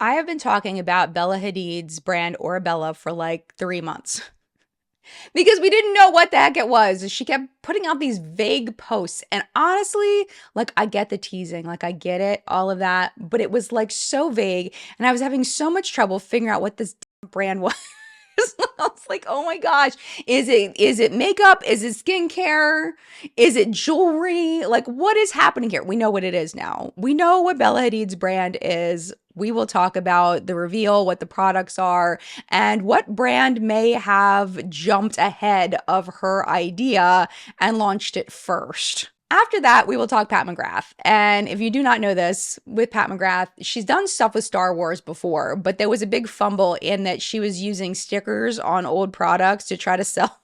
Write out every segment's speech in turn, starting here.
I have been talking about Bella Hadid's brand Orebella for like 3 months because we didn't know what the heck it was. She kept putting out these vague posts. And honestly, like, I get the teasing, like, I get it, all of that, but it was like so vague. And I was having so much trouble figuring out what this brand was. I was like, oh my gosh, is it makeup? Is it skincare? Is it jewelry? Like, what is happening here? We know what it is now. We know what Bella Hadid's brand is. We will talk about the reveal, what the products are, and what brand may have jumped ahead of her idea and launched it first. After that, we will talk Pat McGrath. And if you do not know this, with Pat McGrath, she's done stuff with Star Wars before, but there was a big fumble in that she was using stickers on old products to try to sell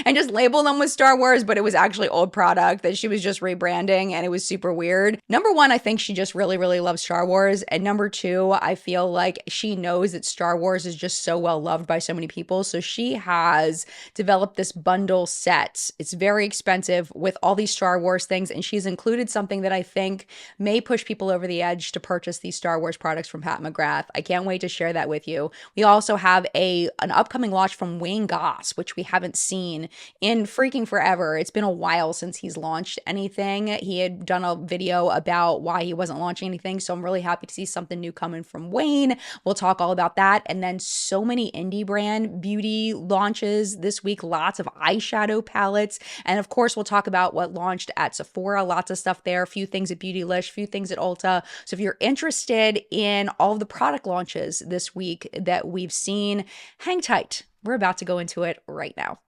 and just label them with Star Wars, but it was actually old product that she was just rebranding, and it was super weird. Number one, I think she just really, really loves Star Wars. And number two, I feel like she knows that Star Wars is just so well loved by so many people. So she has developed this bundle set. It's very expensive with all these Star Wars things, and she's included something that I think may push people over the edge to purchase these Star Wars products from Pat McGrath. I can't wait to share that with you. We also have an upcoming launch from Wayne Goss, which we haven't seen in freaking forever. It's been a while since he's launched anything. He had done a video about why he wasn't launching anything, so I'm really happy to see something new coming from Wayne. We'll talk all about that. And then so many indie brand beauty launches this week, lots of eyeshadow palettes. And of course, we'll talk about what launched at Sephora, lots of stuff there, a few things at Beautylish, a few things at Ulta. So if you're interested in all of the product launches this week that we've seen, hang tight. We're about to go into it right now.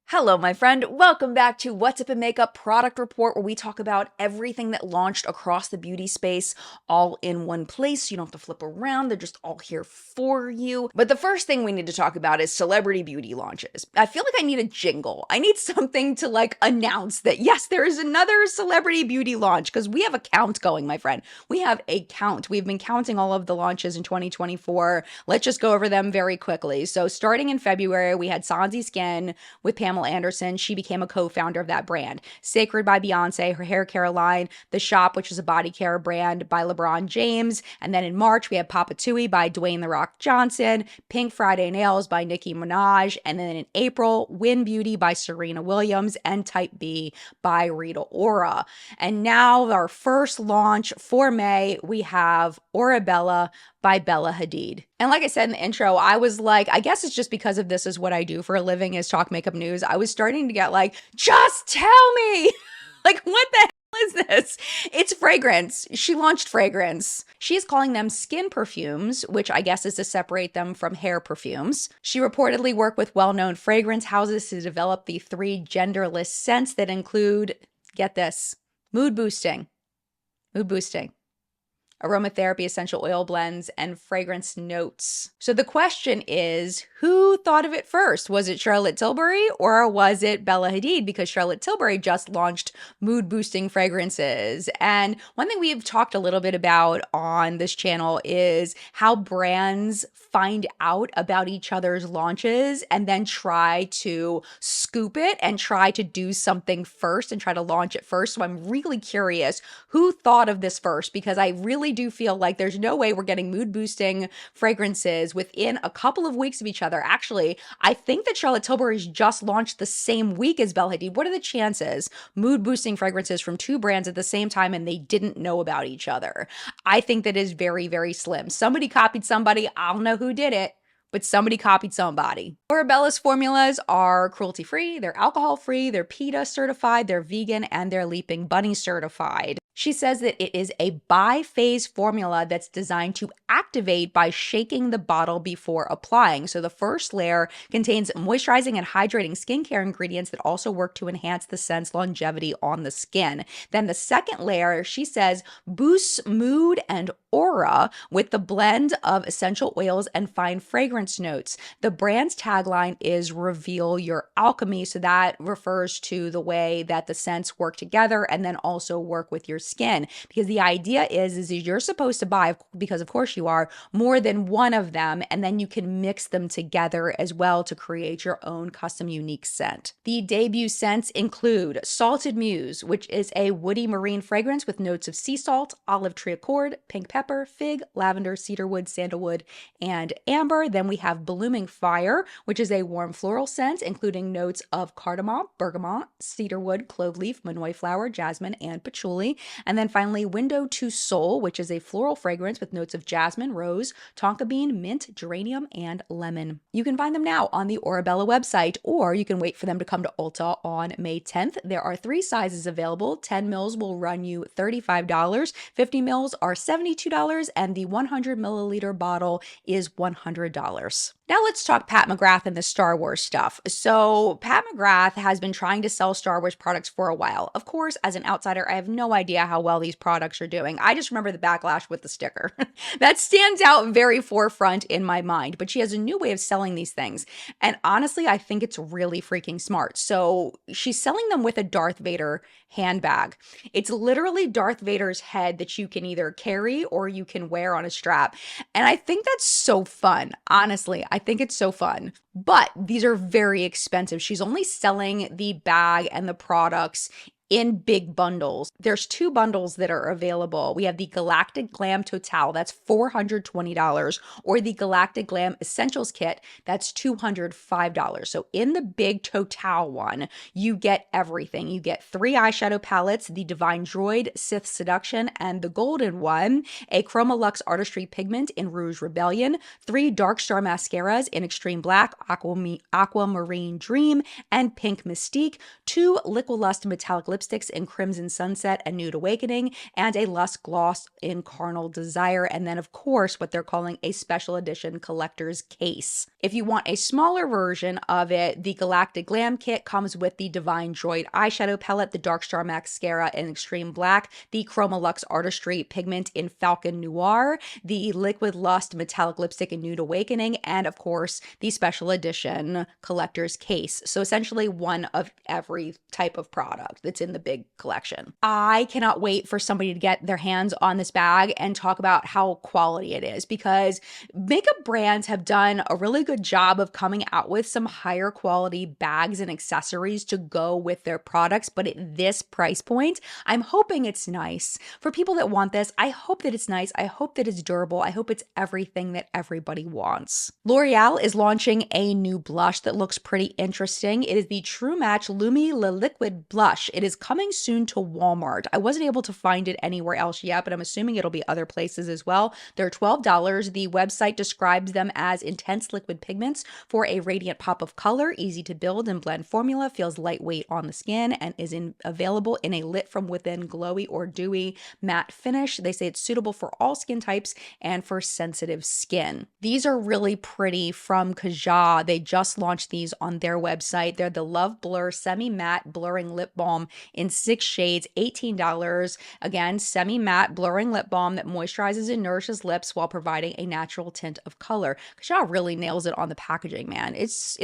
Hello, my friend. Welcome back to What's Up in Makeup Product Report, where we talk about everything that launched across the beauty space all in one place. You don't have to flip around. They're just all here for you. But the first thing we need to talk about is celebrity beauty launches. I feel like I need a jingle. I need something to like announce that, yes, there is another celebrity beauty launch, because we have a count going, my friend. We have a count. We've been counting all of the launches in 2024. Let's just go over them very quickly. So starting in February, we had Sansi Skin with Pamela Anderson. She became a co-founder of that brand. Sacred by Beyonce, her hair care line. The Shop, which is a body care brand by LeBron James. And then in March, we had Papa Tui by Dwayne The Rock Johnson. Pink Friday Nails by Nicki Minaj. And then in April, Win Beauty by Serena Williams. And Type B by Rita Ora. And now our first launch for May, we have Orebella by Bella Hadid. And like I said in the intro, I was like, I guess it's just because of this is what I do for a living, is talk makeup news. I was starting to get like, just tell me, like, what the hell is this? It's fragrance. She launched fragrance. She's calling them skin perfumes, which I guess is to separate them from hair perfumes. She reportedly worked with well-known fragrance houses to develop the 3 genderless scents that include, get this, mood boosting, aromatherapy, essential oil blends, and fragrance notes. So the question is, who thought of it first? Was it Charlotte Tilbury or was it Bella Hadid? Because Charlotte Tilbury just launched mood-boosting fragrances. And one thing we've talked a little bit about on this channel is how brands find out about each other's launches and then try to scoop it and try to do something first and try to launch it first. So I'm really curious who thought of this first, because I really do feel like there's no way we're getting mood boosting fragrances within a couple of weeks of each other. Actually, I think that Charlotte Tilbury's just launched the same week as Bella Hadid. What are the chances mood boosting fragrances from 2 brands at the same time and they didn't know about each other? I think that is very, very slim. Somebody copied somebody. I don't know who did it, but somebody copied somebody. Orebella's formulas are cruelty-free, they're alcohol-free, they're PETA certified, they're vegan, and they're Leaping Bunny certified. She says that it is a bi-phase formula that's designed to activate by shaking the bottle before applying. So the first layer contains moisturizing and hydrating skincare ingredients that also work to enhance the scent's longevity on the skin. Then the second layer, she says, boosts mood and aura with the blend of essential oils and fine fragrance fragrance notes. The brand's tagline is reveal your alchemy. So that refers to the way that the scents work together and then also work with your skin. Because the idea is you're supposed to buy, because of course you are, more than one of them, and then you can mix them together as well to create your own custom unique scent. The debut scents include Salted Muse, which is a woody marine fragrance with notes of sea salt, olive tree accord, pink pepper, fig, lavender, cedarwood, sandalwood, and amber. Then we have Blooming Fire, which is a warm floral scent, including notes of cardamom, bergamot, cedarwood, clove leaf, Monoi flower, jasmine, and patchouli. And then finally, Window to Soul, which is a floral fragrance with notes of jasmine, rose, tonka bean, mint, geranium, and lemon. You can find them now on the Orebella website, or you can wait for them to come to Ulta on May 10th. There are 3 sizes available. 10 mils will run you $35, 50 mils are $72, and the 100 milliliter bottle is $100. Now let's talk Pat McGrath and the Star Wars stuff. So Pat McGrath has been trying to sell Star Wars products for a while. Of course, as an outsider, I have no idea how well these products are doing. I just remember the backlash with the sticker. That stands out very forefront in my mind, but she has a new way of selling these things. And honestly, I think it's really freaking smart. So she's selling them with a Darth Vader handbag. It's literally Darth Vader's head that you can either carry or you can wear on a strap. And I think that's so fun. Honestly, I think it's so fun. But these are very expensive. She's only selling the bag and the products in big bundles. There's 2 bundles that are available. We have the Galactic Glam Total, that's $420, or the Galactic Glam Essentials Kit, that's $205. So in the big Total one, you get everything. You get 3 eyeshadow palettes, the Divine Droid, Sith Seduction, and the golden one, a Chroma Luxe Artistry Pigment in Rouge Rebellion, 3 Dark Star mascaras in Extreme Black, Aquamarine Dream, and Pink Mystique, 2 Liquilust Metallic Lipsticks in Crimson Sunset and Nude Awakening, and a Lust Gloss in Carnal Desire, and then of course what they're calling a special edition collector's case. If you want a smaller version of it, the Galactic Glam Kit comes with the Divine Droid eyeshadow palette, the Dark Star mascara in Extreme Black, the Chroma Luxe Artistry Pigment in Falcon Noir, the Liquid Lust Metallic Lipstick in Nude Awakening, and of course the special edition collector's case. So essentially one of every type of product that's in the big collection. I cannot wait for somebody to get their hands on this bag and talk about how quality it is, because makeup brands have done a really good job of coming out with some higher quality bags and accessories to go with their products. But at this price point, I'm hoping it's nice. For people that want this, I hope that it's nice. I hope that it's durable. I hope it's everything that everybody wants. L'Oreal is launching a new blush that looks pretty interesting. It is the True Match Lumi Le Liquid Blush. It is coming soon to Walmart. I wasn't able to find it anywhere else yet, but I'm assuming it'll be other places as well. They're $12. The website describes them as intense liquid pigments for a radiant pop of color, easy to build and blend formula, feels lightweight on the skin, and is available in a lit from within glowy or dewy matte finish. They say it's suitable for all skin types and for sensitive skin. These are really pretty from Kaja. They just launched these on their website. They're the Love Blur Semi-Matte Blurring Lip Balm in 6 shades, $18. Again, semi-matte blurring lip balm that moisturizes and nourishes lips while providing a natural tint of color. Kaja really nails it on the packaging, man.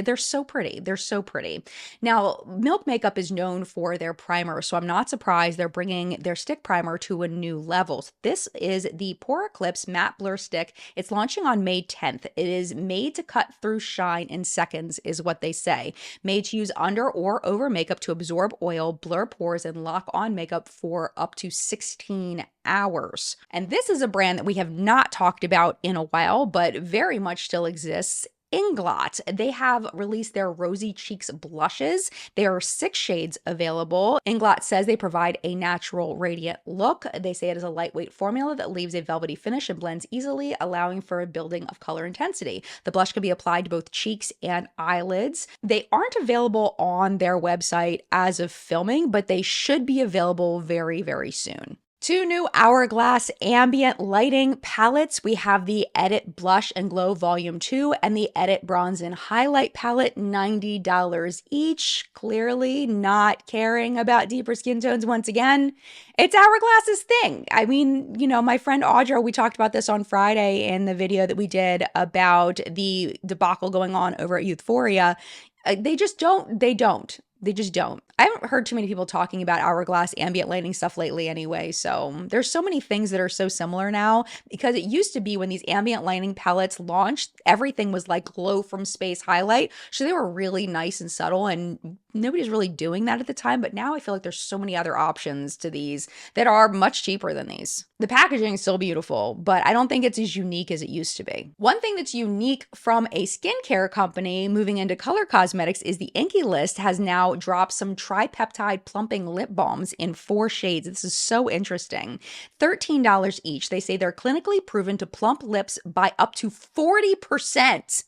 They're so pretty. They're so pretty. Now, Milk Makeup is known for their primer, so I'm not surprised they're bringing their stick primer to a new level. This is the Pore Eclipse Matte Blur Stick. It's launching on May 10th. It is made to cut through shine in seconds, is what they say. Made to use under or over makeup to absorb oil, blur pores, and lock on makeup for up to 16 hours. And this is a brand that we have not talked about in a while, but very much still exists. Inglot. They have released their Rosy Cheeks blushes. There are 6 shades available. Inglot says they provide a natural, radiant look. They say it is a lightweight formula that leaves a velvety finish and blends easily, allowing for a building of color intensity. The blush can be applied to both cheeks and eyelids. They aren't available on their website as of filming, but they should be available very, very soon. Two new Hourglass ambient lighting palettes. We have the Edit Blush and Glow Volume 2 and the Edit Bronze and Highlight palette, $90 each. Clearly not caring about deeper skin tones once again. It's Hourglass's thing. I mean, you know, my friend Audra, we talked about this on Friday in the video that we did about the debacle going on over at Euphoria. They just don't. They just don't. I haven't heard too many people talking about Hourglass ambient lighting stuff lately anyway. So there's so many things that are so similar now, because it used to be when these ambient lighting palettes launched, everything was like glow from space highlight. So they were really nice and subtle, and nobody's really doing that at the time. But now I feel like there's so many other options to these that are much cheaper than these. The packaging is still beautiful, but I don't think it's as unique as it used to be. One thing that's unique from a skincare company moving into color cosmetics is the Inkey list has now dropped some tripeptide plumping lip balms in 4 shades. This is so interesting. $13 each. They say they're clinically proven to plump lips by up to 40%.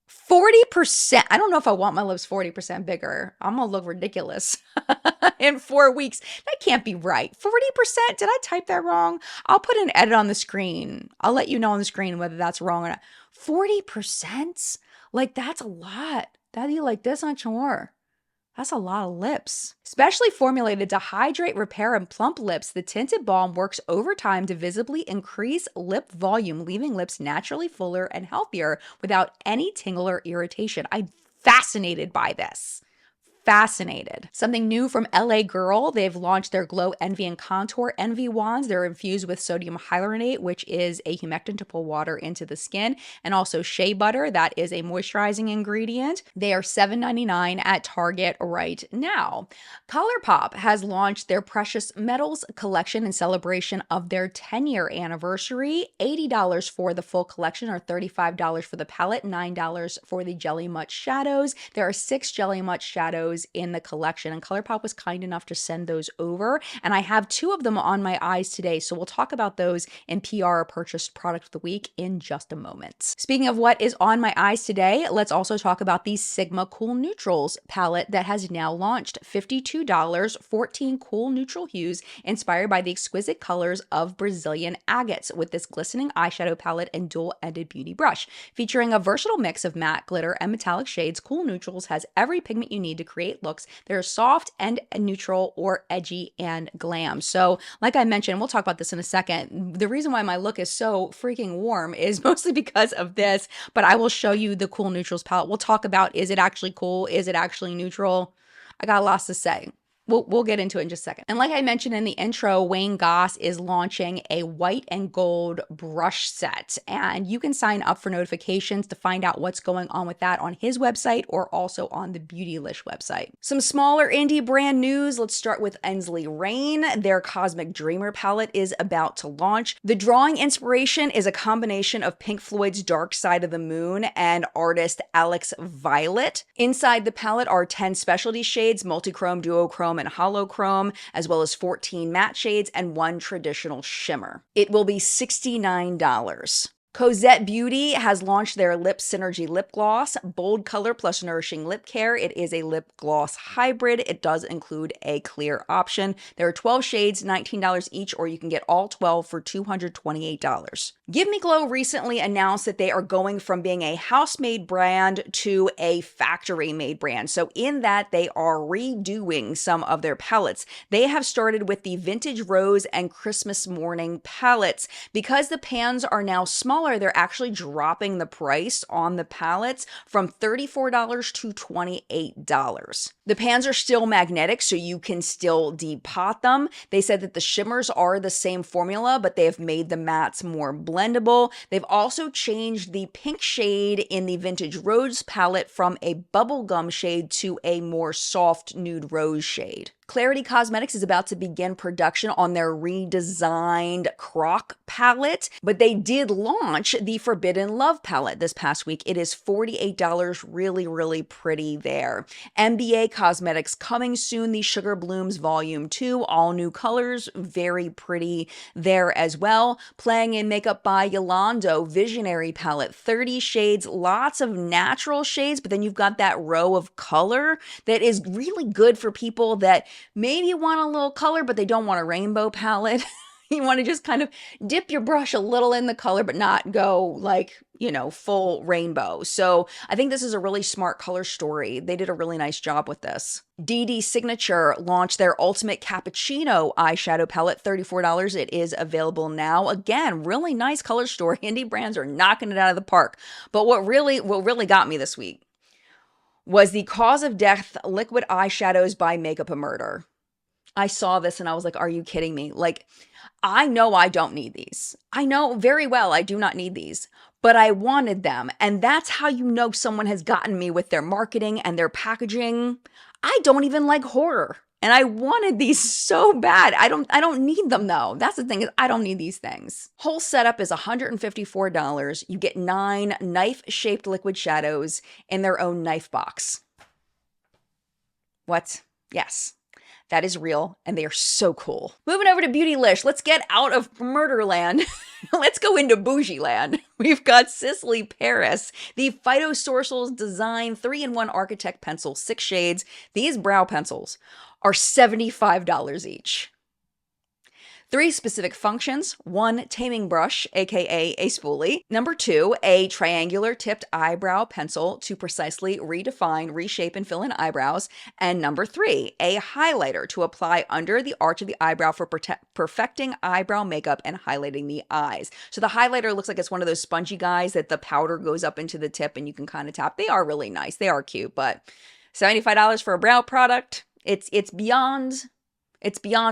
40%. I don't know if I want my lips 40% bigger. I'm gonna look ridiculous in 4 weeks. That can't be right. 40%? Did I type that wrong? I'll put an edit on the screen. I'll let you know on the screen whether that's wrong or not. 40%? Like, that's a lot. Daddy, like this on chore. That's a lot of lips. Specially formulated to hydrate, repair, and plump lips, the tinted balm works over time to visibly increase lip volume, leaving lips naturally fuller and healthier without any tingle or irritation. I'm fascinated by this. Fascinated. Something new from LA Girl. They've launched their Glow Envy and Contour Envy wands. They're infused with sodium hyaluronate, which is a humectant to pull water into the skin, and also shea butter. That is a moisturizing ingredient. They are $7.99 at Target right now. ColourPop has launched their Precious Metals collection in celebration of their 10-year anniversary. $80 for the full collection, or $35 for the palette, $9 for the Jelly Much shadows. There are 6 Jelly Much shadows in the collection, and ColourPop was kind enough to send those over, and I have 2 of them on my eyes today, so we'll talk about those in PR purchased product of the week in just a moment. Speaking of what is on my eyes today, let's also talk about the Sigma Cool Neutrals palette that has now launched. $52, 14 cool neutral hues inspired by the exquisite colors of Brazilian agates, with this glistening eyeshadow palette and dual-ended beauty brush. Featuring a versatile mix of matte, glitter, and metallic shades, Cool Neutrals has every pigment you need to create looks that are soft and neutral, or edgy and glam. So like I mentioned, we'll talk about this in a second, the reason why my look is so freaking warm is mostly because of this, but I will show you the Cool Neutrals palette. We'll talk about, is it actually cool? Is it actually neutral? I got lots to say. We'll get into it in just a second. And like I mentioned in the intro, Wayne Goss is launching a white and gold brush set, and you can sign up for notifications to find out what's going on with that on his website or also on the Beautylish website. Some smaller indie brand news. Let's start with Ensley Rain. Their Cosmic Dreamer palette is about to launch. The drawing inspiration is a combination of Pink Floyd's Dark Side of the Moon and artist Alex Violet. Inside the palette are 10 specialty shades, multichrome, duochrome, and holochrome, as well as 14 matte shades and 1 traditional shimmer. It will be $69. Cosette Beauty has launched their Lip Synergy lip gloss, bold color plus nourishing lip care. It is a lip gloss hybrid. It does include a clear option. There are 12 shades, $19 each, or you can get all 12 for $228. Give Me Glow recently announced that they are going from being a house-made brand to a factory-made brand. So in that, they are redoing some of their palettes. They have started with the Vintage Rose and Christmas Morning palettes. Because the pans are now smaller, they're actually dropping the price on the palettes from $34 to $28. The pans are still magnetic, so you can still depot them. They said that the shimmers are the same formula, but they have made the mattes more blendable. They've also changed the pink shade in the Vintage Rose palette from a bubblegum shade to a more soft nude rose shade. Klarity Kosmetics is about to begin production on their redesigned Croc palette, but they did launch the Forbidden Love palette this past week. It is $48, really, really pretty there. MBA Cosmetics coming soon, the Sugar Blooms Volume 2, all new colors, very pretty there as well. Playing in Makeup by Yolando Visionary palette, 30 shades, lots of natural shades, but then you've got that row of color that is really good for people that maybe you want a little color, but they don't want a rainbow palette. You want to just kind of dip your brush a little in the color, but not go like, full rainbow. So I think this is a really smart color story. They did a really nice job with this. DD Signature launched their Ultimate Cappuccino eyeshadow palette, $34. It is available now. Again, really nice color story. Indie brands are knocking it out of the park. But what really got me this week was the Cause of Death liquid eyeshadows by Makeup a Murder. I saw this and I was like, are you kidding me? Like, I know I don't need these. I know very well I do not need these, but I wanted them. And that's how you know someone has gotten me with their marketing and their packaging. I don't even like horror. And I wanted these so bad. I don't need them though. That's the thing, is I don't need these things. Whole setup is $154. You get 9 knife-shaped liquid shadows in their own knife box. What? Yes. That is real, and they are so cool. Moving over to Beautylish, let's get out of Murderland. Let's go into Bougie Land. We've got Cicely Paris, the Phytosourcils Design 3-in-1 Architect Pencil, 6 shades. These brow pencils are $75 each. 3 specific functions: 1, taming brush, aka a spoolie. 2, a triangular tipped eyebrow pencil to precisely redefine, reshape, and fill in eyebrows. And 3, a highlighter to apply under the arch of the eyebrow for perfecting eyebrow makeup and highlighting the eyes. So the highlighter looks like it's one of those spongy guys that the powder goes up into the tip and you can kind of tap. They are really nice. They are cute, but $75 for a brow product, it's beyond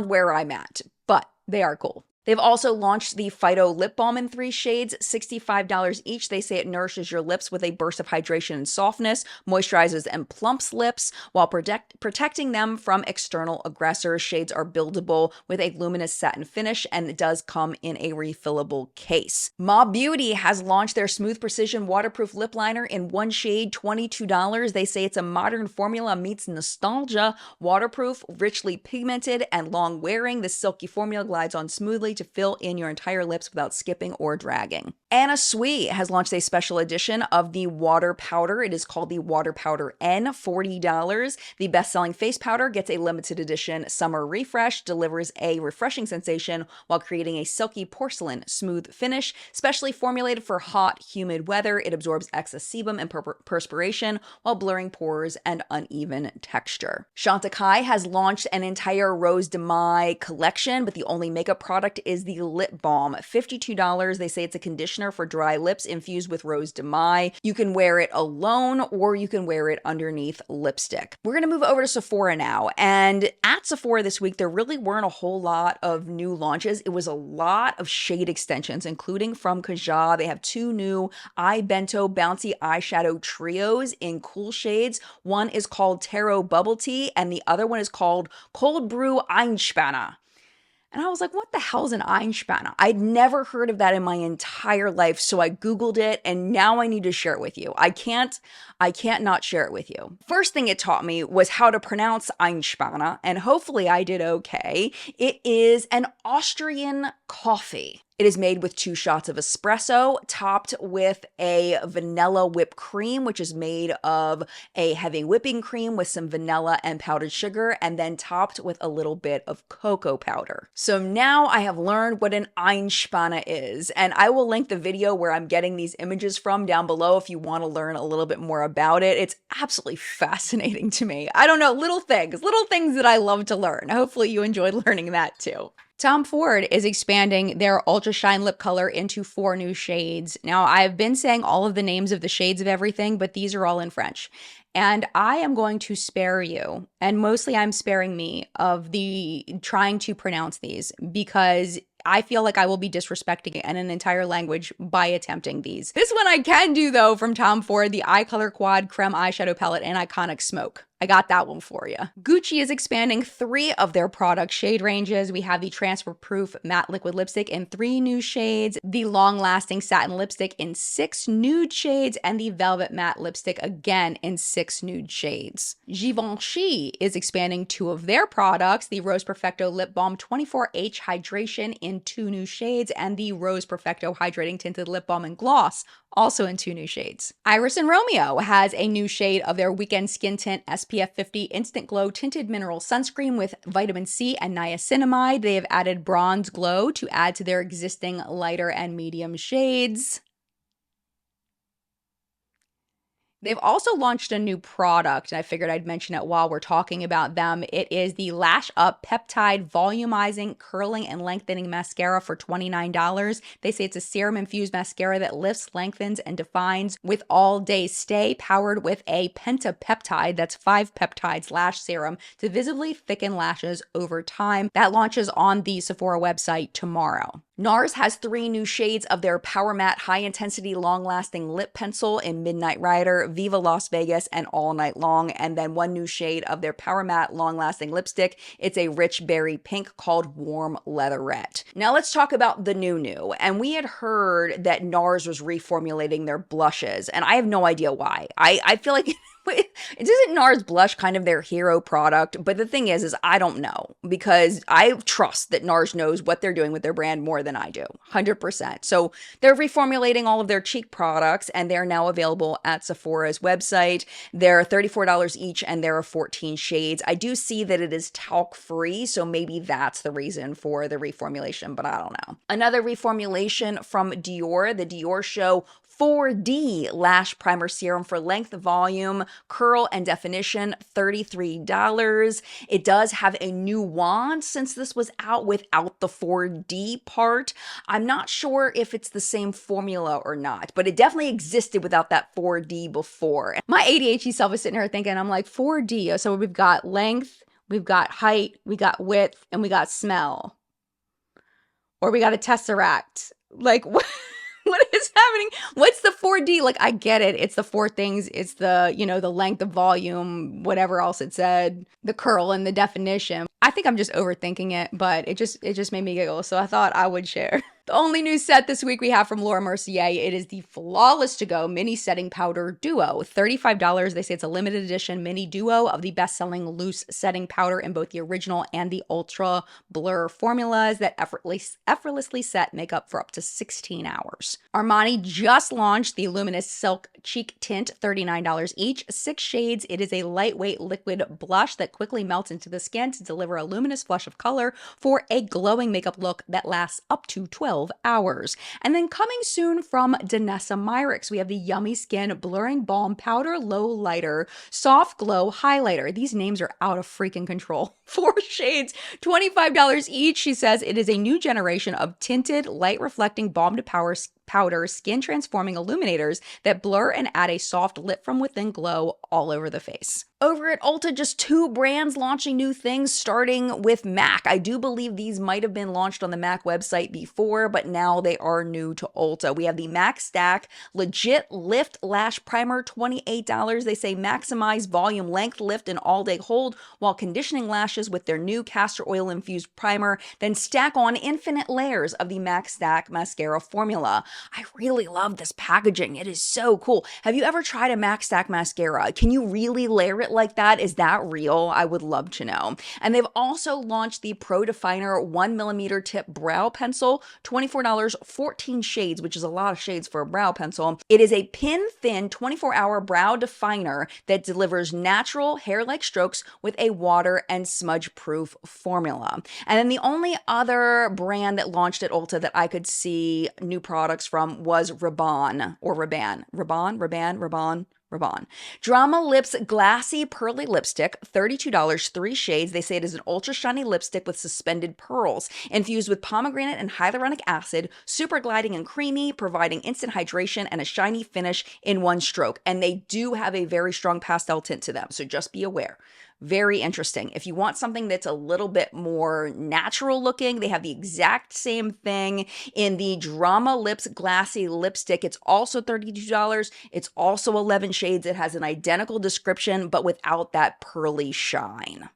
where I'm at, but they are cool. They've also launched the Phyto Lip Balm in 3 shades, $65 each. They say it nourishes your lips with a burst of hydration and softness, moisturizes and plumps lips while protecting them from external aggressors. Shades are buildable with a luminous satin finish, and it does come in a refillable case. Mob Beauty has launched their Smooth Precision Waterproof Lip Liner in 1 shade, $22. They say it's a modern formula meets nostalgia, waterproof, richly pigmented, and long wearing. The silky formula glides on smoothly to fill in your entire lips without skipping or dragging. Anna Sui has launched a special edition of the Water Powder. It is called the Water Powder N, $40. The best-selling face powder gets a limited edition summer refresh, delivers a refreshing sensation while creating a silky porcelain smooth finish. Specially formulated for hot, humid weather, it absorbs excess sebum and perspiration while blurring pores and uneven texture. Chantecaille has launched an entire Rose de Mai collection, but the only makeup product is the lip balm, $52. They say it's a conditioner for dry lips infused with Rose de Mai. You can wear it alone or you can wear it underneath lipstick. We're going to move over to Sephora now. And at Sephora this week, there really weren't a whole lot of new launches. It was a lot of shade extensions, including from Kaja. They have 2 new Eye Bento Bouncy eyeshadow trios in cool shades. One is called Taro Bubble Tea and the other one is called Cold Brew Einspanner. And I was like, what the hell is an Einspanner? I'd never heard of that in my entire life. So I Googled it and now I need to share it with you. I can't not share it with you. First thing it taught me was how to pronounce Einspanner, and hopefully I did okay. It is an Austrian coffee. It is made with 2 shots of espresso, topped with a vanilla whipped cream, which is made of a heavy whipping cream with some vanilla and powdered sugar, and then topped with a little bit of cocoa powder. So now I have learned what an Einspanner is, and I will link the video where I'm getting these images from down below if you want to learn a little bit more about it. It's absolutely fascinating to me. I don't know, little things that I love to learn. Hopefully you enjoyed learning that too. Tom Ford is expanding their Ultra Shine lip color into 4 new shades. Now, I've been saying all of the names of the shades of everything, but these are all in French. And I am going to spare you, and mostly I'm sparing me, of the trying to pronounce these because I feel like I will be disrespecting an entire language by attempting these. This one I can do though, from Tom Ford, the Eye Color Quad Creme Eyeshadow Palette in Iconic Smoke. I got that one for you. Gucci is expanding 3 of their product shade ranges. We have the Transfer Proof Matte Liquid Lipstick in 3 new shades, the Long Lasting Satin Lipstick in 6 nude shades, and the Velvet Matte Lipstick again in 6 nude shades. Givenchy is expanding 2 of their products, the Rose Perfecto Lip Balm 24H Hydration in 2 new shades, and the Rose Perfecto Hydrating Tinted Lip Balm and Gloss, also in 2 new shades. Iris and Romeo has a new shade of their Weekend Skin Tint SPF 50 Instant Glow Tinted Mineral Sunscreen with vitamin C and niacinamide. They have added Bronze Glow to add to their existing lighter and medium shades. They've also launched a new product, and I figured I'd mention it while we're talking about them. It is the Lash Up Peptide Volumizing, Curling, and Lengthening Mascara for $29. They say it's a serum-infused mascara that lifts, lengthens, and defines with all-day stay, powered with a pentapeptide, that's 5 peptides lash serum, to visibly thicken lashes over time. That launches on the Sephora website tomorrow. NARS has 3 new shades of their Power Matte High Intensity Long Lasting Lip Pencil in Midnight Rider, Viva Las Vegas, and All Night Long. And then 1 new shade of their Power Matte Long Lasting Lipstick. It's a rich berry pink called Warm Leatherette. Now let's talk about the new. And we had heard that NARS was reformulating their blushes, and I have no idea why. I feel like isn't NARS blush kind of their hero product? But the thing is I don't know, because I trust that NARS knows what they're doing with their brand more than I do, 100%. So they're reformulating all of their cheek products, and they're now available at Sephora's website. They're $34 each, and there are 14 shades. I do see that it is talc-free, so maybe that's the reason for the reformulation, but I don't know. Another reformulation from Dior, the Dior Show 4D Lash Primer Serum for length, volume, curl, and definition, $33. It does have a new wand since this was out without the 4D part. I'm not sure if it's the same formula or not, but it definitely existed without that 4D before. My ADHD self is sitting here thinking, I'm like, 4D, so we've got length, we've got height, we got width, and we got smell. Or we got a tesseract. Like, what? What is happening? What's the 4D? Like, I get it. It's the 4 things. It's the, the length, the volume, whatever else it said, the curl and the definition. I think I'm just overthinking it, but it just made me giggle. So I thought I would share. The only new set this week we have from Laura Mercier. It is the Flawless to Go Mini Setting Powder Duo. $35. They say it's a limited edition mini duo of the best-selling loose setting powder in both the original and the ultra blur formulas that effortlessly set makeup for up to 16 hours. Armani just launched the Luminous Silk Cheek Tint, $39 each, 6 shades. It is a lightweight liquid blush that quickly melts into the skin to deliver a luminous flush of color for a glowing makeup look that lasts up to 12 hours. And then coming soon from Danessa Myricks, we have the Yummy Skin Blurring Balm Powder Low Lighter Soft Glow Highlighter. These names are out of freaking control. 4 shades, $25 each. She says it is a new generation of tinted, light reflecting balm to powder skin transforming illuminators that blur and add a soft lit from within glow all over the face. Over at Ulta, just 2 brands launching new things, starting with MAC. I do believe these might have been launched on the MAC website before, but now they are new to Ulta. We have the MAC Stack Legit Lift Lash Primer, $28. They say maximize volume, length, lift, and all-day hold while conditioning lashes with their new castor oil-infused primer. Then stack on infinite layers of the MAC Stack Mascara formula. I really love this packaging. It is so cool. Have you ever tried a MAC Stack mascara? Can you really layer it like that? Is that real? I would love to know. And they've also launched the Pro Definer 1mm tip brow pencil, $24, 14 shades, which is a lot of shades for a brow pencil. It is a pin-thin 24-hour brow definer that delivers natural hair-like strokes with a water and smudge-proof formula. And then the only other brand that launched at Ulta that I could see new products from was Rabanne. Drama Lips Glassy Pearly Lipstick, $32, 3 shades. They say it is an ultra shiny lipstick with suspended pearls, infused with pomegranate and hyaluronic acid, super gliding and creamy, providing instant hydration and a shiny finish in one stroke. And they do have a very strong pastel tint to them, so just be aware. Very interesting. If you want something that's a little bit more natural looking, they have the exact same thing in the Drama Lips Glassy Lipstick. It's also $32. It's also 11 shades. It has an identical description, but without that pearly shine.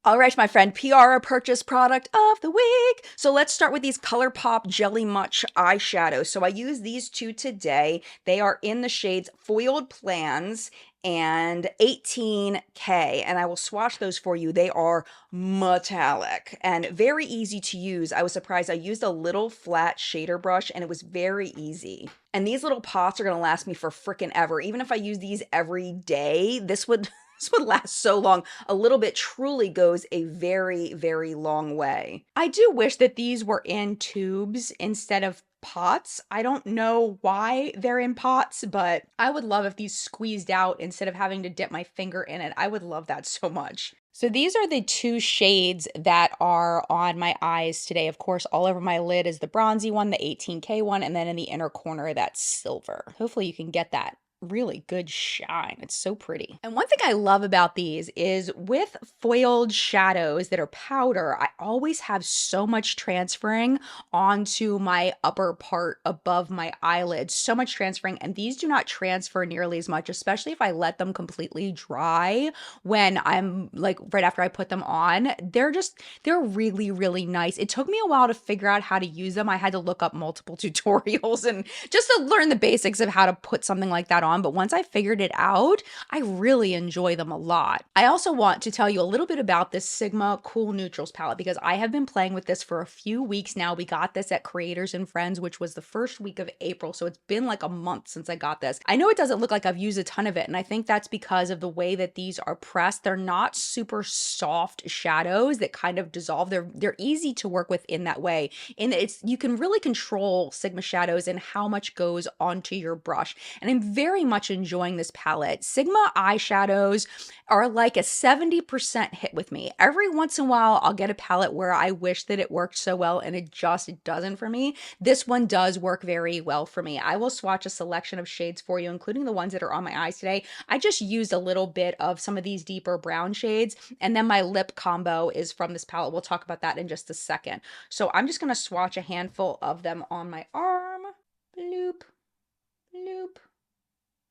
All right, my friend, PR purchase product of the week. So let's start with these ColourPop Jelly Much eyeshadows. So I use these 2 today. They are in the shades Foiled Plans and 18K, and I will swatch those for you. They are metallic and very easy to use. I was surprised. I used a little flat shader brush and it was very easy. And these little pots are going to last me for frickin' ever. Even if I use these every day, this would This would last so long. A little bit truly goes a very, very long way. I do wish that these were in tubes instead of pots. I don't know why they're in pots, but I would love if these squeezed out instead of having to dip my finger in it. I would love that so much. So these are the two shades that are on my eyes today. Of course, all over my lid is the bronzy one, the 18K one, and then in the inner corner, that's silver. Hopefully you can get that really good shine. It's so pretty. And one thing I love about these is with foiled shadows that are powder, I always have so much transferring onto my upper part above my eyelids. So much transferring, and these do not transfer nearly as much, especially if I let them completely dry when I'm like right after I put them on. They're really, really nice. It took me a while to figure out how to use them. I had to look up multiple tutorials and just to learn the basics of how to put something like that on. But once I figured it out, I really enjoy them a lot. I also want to tell you a little bit about this Sigma Cool Neutrals palette because I have been playing with this for a few weeks now. We got this at Creators and Friends, which was the first week of April. So it's been like a month since I got this. I know it doesn't look like I've used a ton of it, and I think that's because of the way that these are pressed. They're not super soft shadows that kind of dissolve. They're easy to work with in that way. In that you can really control Sigma shadows and how much goes onto your brush. And I'm very much enjoying this palette. Sigma eyeshadows are like a 70% hit with me. Every once in a while, I'll get a palette where I wish that it worked so well and it doesn't for me. This one does work very well for me. I will swatch a selection of shades for you, including the ones that are on my eyes today. I just used a little bit of some of these deeper brown shades, and then my lip combo is from this palette. We'll talk about that in just a second. So I'm just going to swatch a handful of them on my arm. Bloop, bloop.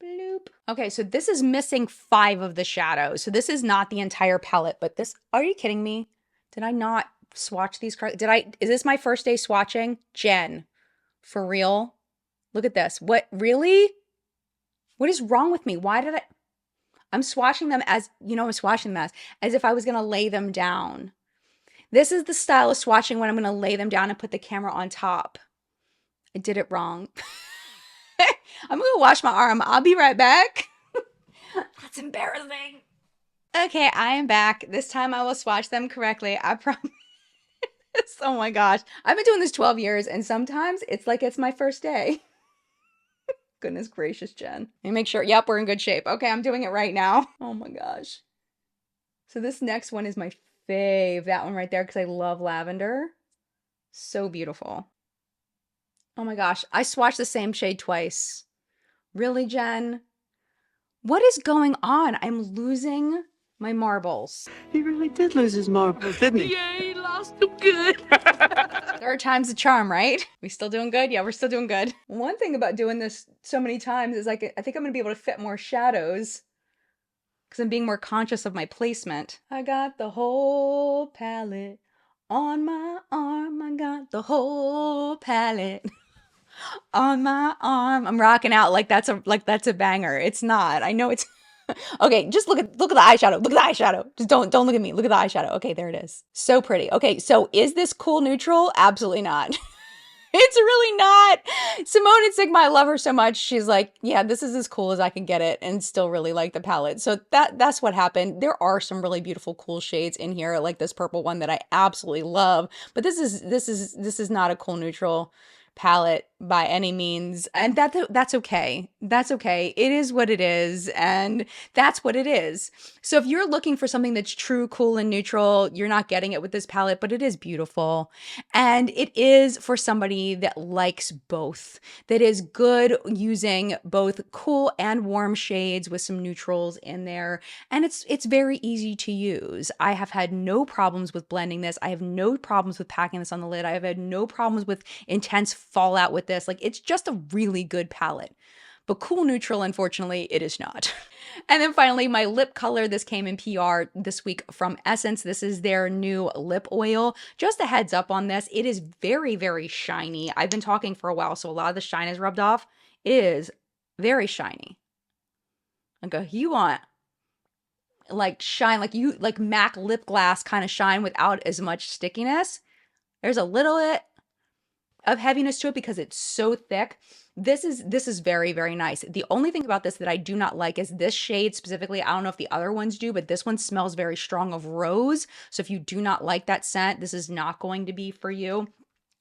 Bloop. Okay, so this is missing 5 of the shadows. So this is not the entire palette, but this, are you kidding me? Did I not swatch these correctly? Is this my first day swatching? Jen, for real? Look at this. What, really? What is wrong with me? I'm swatching them as, I'm swatching them as if I was gonna lay them down. This is the style of swatching when I'm gonna lay them down and put the camera on top. I did it wrong. I'm gonna wash my arm. I'll be right back. That's embarrassing. Okay, I am back. This time I will swatch them correctly. I promise. Oh my gosh. I've been doing this 12 years and sometimes it's like it's my first day. Goodness gracious, Jen. Let me make sure. Yep, we're in good shape. Okay, I'm doing it right now. Oh my gosh. So this next one is my fave. That one right there because I love lavender. So beautiful. Oh my gosh, I swatched the same shade twice. Really, Jen? What is going on? I'm losing my marbles. He really did lose his marbles, didn't he? Yeah, he lost them good. Third time's the charm, right? We still doing good? Yeah, we're still doing good. One thing about doing this so many times is like, I think I'm gonna be able to fit more shadows because I'm being more conscious of my placement. I got the whole palette on my arm. I got the whole palette on my arm. I'm rocking out like that's a banger. It's not. I know it's okay. Just look at the eyeshadow. Look at the eyeshadow. Just don't look at me. Look at the eyeshadow. Okay, there it is. So pretty. Okay, so is this cool neutral? Absolutely not. It's really not. Simone and Sigma, I love her so much. She's like, yeah, this is as cool as I can get it and still really like the palette. So that's what happened. There are some really beautiful cool shades in here, like this purple one that I absolutely love. But this is not a cool neutral palette by any means, and that's okay. That's okay. It is what it is, and that's what it is. So if you're looking for something that's true, cool, and neutral, you're not getting it with this palette, but it is beautiful, and it is for somebody that likes both, that is good using both cool and warm shades with some neutrals in there, and it's very easy to use. I have had no problems with blending this. I have no problems with packing this on the lid. I have had no problems with intense fallout with this. Like, it's just a really good palette. But cool neutral, unfortunately, it is not. And then finally, my lip color. This came in PR this week from Essence. This is their new lip oil. Just a heads up on this. It is very, very shiny. I've been talking for a while, so a lot of the shine is rubbed off. It is very shiny. Like, you want like shine, like MAC lip gloss kind of shine without as much stickiness. There's a little bit of heaviness to it because it's so thick. This is very, very nice. The only thing about this that I do not like is this shade specifically. I don't know if the other ones do, but this one smells very strong of rose. So if you do not like that scent, this is not going to be for you.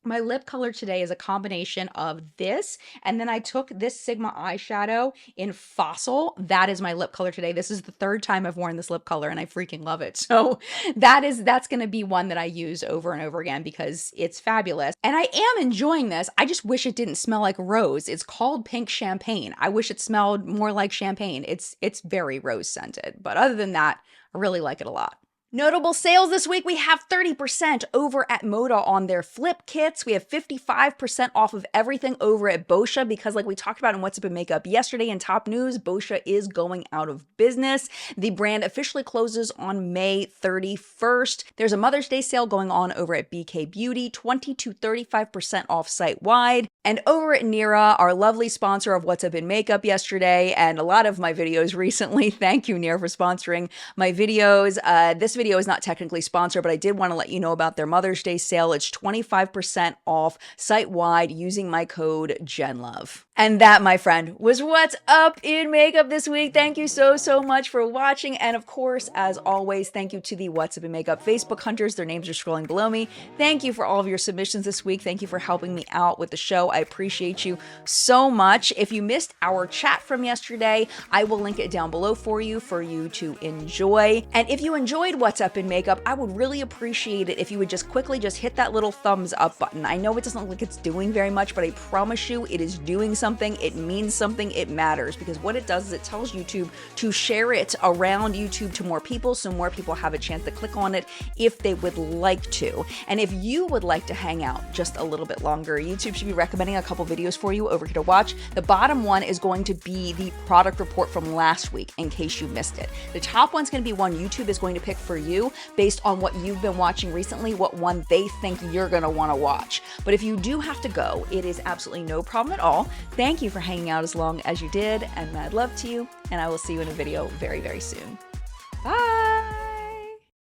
My lip color today is a combination of this, and then I took this Sigma eyeshadow in Fossil. That is my lip color today. This is the third time I've worn this lip color, and I freaking love it. So that's going to be one that I use over and over again because it's fabulous. And I am enjoying this. I just wish it didn't smell like rose. It's called Pink Champagne. I wish it smelled more like champagne. It's very rose scented, but other than that, I really like it a lot. Notable sales this week, we have 30% over at Moda on their flip kits. We have 55% off of everything over at Boscia because like we talked about in What's Up in Makeup yesterday in top news, Boscia is going out of business. The brand officially closes on May 31st. There's a Mother's Day sale going on over at BK Beauty, 20 to 35% off site-wide. And over at Nira, our lovely sponsor of What's Up in Makeup yesterday and a lot of my videos recently. Thank you, Nira, for sponsoring my videos. This video is not technically sponsored, but I did want to let you know about their Mother's Day sale. It's 25% off site-wide using my code JENLOVE. And that, my friend, was What's Up in Makeup this week. Thank you so much for watching. And of course, as always, thank you to the What's Up in Makeup Facebook hunters. Their names are scrolling below me. Thank you for all of your submissions this week. Thank you for helping me out with the show. I appreciate you so much. If you missed our chat from yesterday, I will link it down below for you to enjoy. And if you enjoyed What's Up in Makeup, I would really appreciate it if you would just quickly hit that little thumbs up button. I know it doesn't look like it's doing very much, but I promise you it is doing something. It means something. It matters because what it does is it tells YouTube to share it around YouTube to more people so more people have a chance to click on it if they would like to. And if you would like to hang out just a little bit longer, YouTube should be recommending a couple videos for you over here to watch. The bottom one is going to be the product report from last week in case you missed it. The top one's going to be one YouTube is going to pick for you based on what you've been watching recently, what one they think you're going to want to watch. But if you do have to go, it is absolutely no problem at all. Thank you for hanging out as long as you did, and mad love to you, and I will see you in a video very, very soon. Bye!